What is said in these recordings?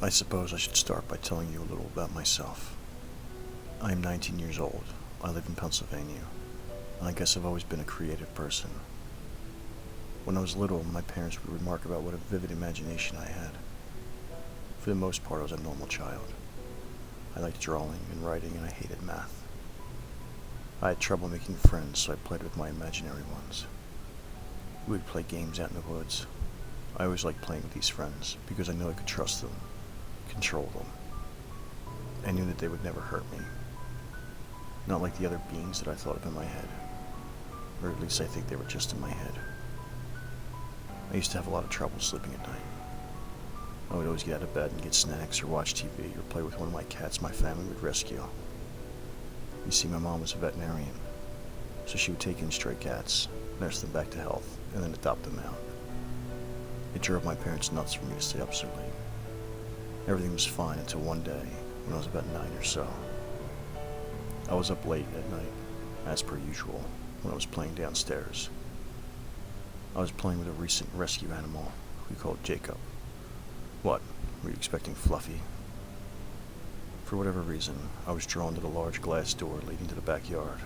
I suppose I should start by telling you a little about myself. I am 19 years old. I live in Pennsylvania, and I guess I've always been a creative person. When I was little, my parents would remark about what a vivid imagination I had. For the most part, I was a normal child. I liked drawing and writing, and I hated math. I had trouble making friends, so I played with my imaginary ones. We would play games out in the woods. I always liked playing with these friends, because I knew I could trust them, control them. I knew that they would never hurt me. Not like the other beings that I thought of in my head. Or at least I think they were just in my head. I used to have a lot of trouble sleeping at night. I would always get out of bed and get snacks or watch TV or play with one of my cats my family would rescue. You see, my mom was a veterinarian, so she would take in stray cats, nurse them back to health, and then adopt them out. It drove my parents nuts for me to stay up so late. Everything was fine until one day when I was about 9 or so. I was up late at night, as per usual, when I was playing downstairs. I was playing with a recent rescue animal we called Jacob. What? Were you expecting Fluffy? For whatever reason, I was drawn to the large glass door leading to the backyard.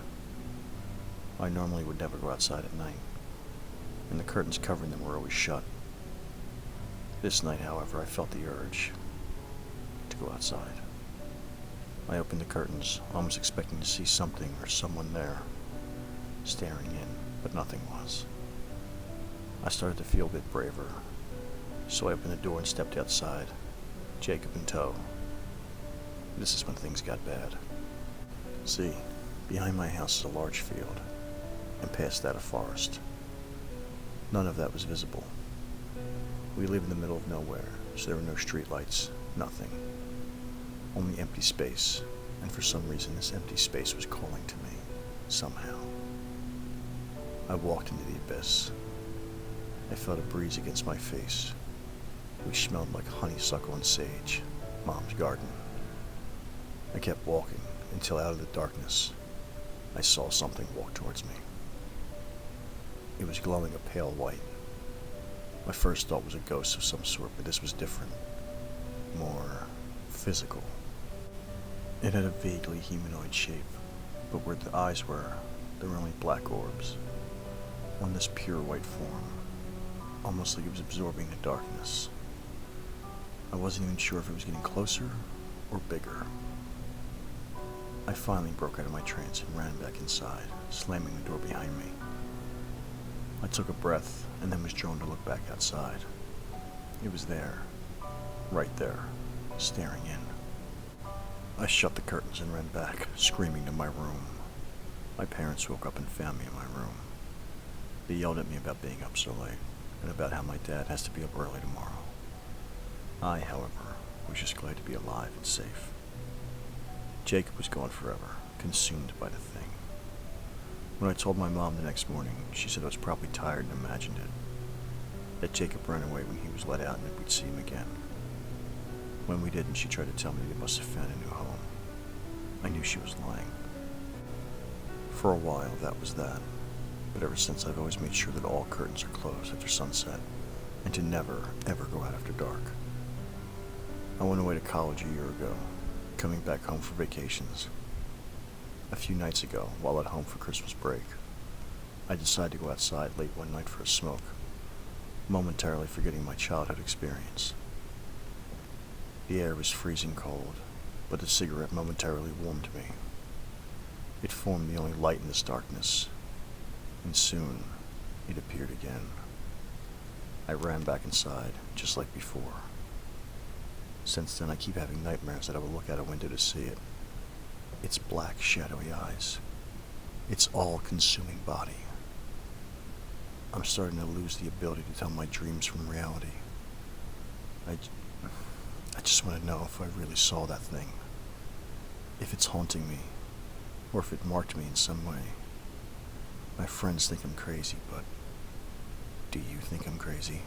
I normally would never go outside at night, and the curtains covering them were always shut. This night, however, I felt the urge to go outside. I opened the curtains, almost expecting to see something or someone there, staring in, but nothing was. I started to feel a bit braver, so I opened the door and stepped outside, Jacob in tow. This is when things got bad. See, behind my house is a large field, and past that a forest. None of that was visible. We live in the middle of nowhere, so there were no streetlights, nothing. Only empty space, and for some reason this empty space was calling to me, somehow. I walked into the abyss. I felt a breeze against my face, which smelled like honeysuckle and sage, Mom's garden. I kept walking until out of the darkness, I saw something walk towards me. It was glowing a pale white. My first thought was a ghost of some sort, but this was different, more physical. It had a vaguely humanoid shape, but where the eyes were, there were only black orbs on this pure white form, almost like it was absorbing the darkness. I wasn't even sure if it was getting closer or bigger. I finally broke out of my trance and ran back inside, slamming the door behind me. I took a breath and then was drawn to look back outside. It was there, right there, staring in. I shut the curtains and ran back, screaming to my room. My parents woke up and found me in my room. They yelled at me about being up so late, and about how my dad has to be up early tomorrow. I, however, was just glad to be alive and safe. Jacob was gone forever, consumed by the thing. When I told my mom the next morning, she said I was probably tired and imagined it. That Jacob ran away when he was let out and that we'd see him again. When we didn't, she tried to tell me they must have found a new home. I knew she was lying. For a while, that was that. But ever since, I've always made sure that all curtains are closed after sunset, and to never, ever go out after dark. I went away to college a year ago, coming back home for vacations. A few nights ago, while at home for Christmas break, I decided to go outside late one night for a smoke, momentarily forgetting my childhood experience. The air was freezing cold, but the cigarette momentarily warmed me. It formed the only light in this darkness, and soon it appeared again. I ran back inside, just like before. Since then, I keep having nightmares that I will look out a window to see it. Its black, shadowy eyes. Its all-consuming body. I'm starting to lose the ability to tell my dreams from reality. I just want to know if I really saw that thing. If it's haunting me, or if it marked me in some way. My friends think I'm crazy, but do you think I'm crazy?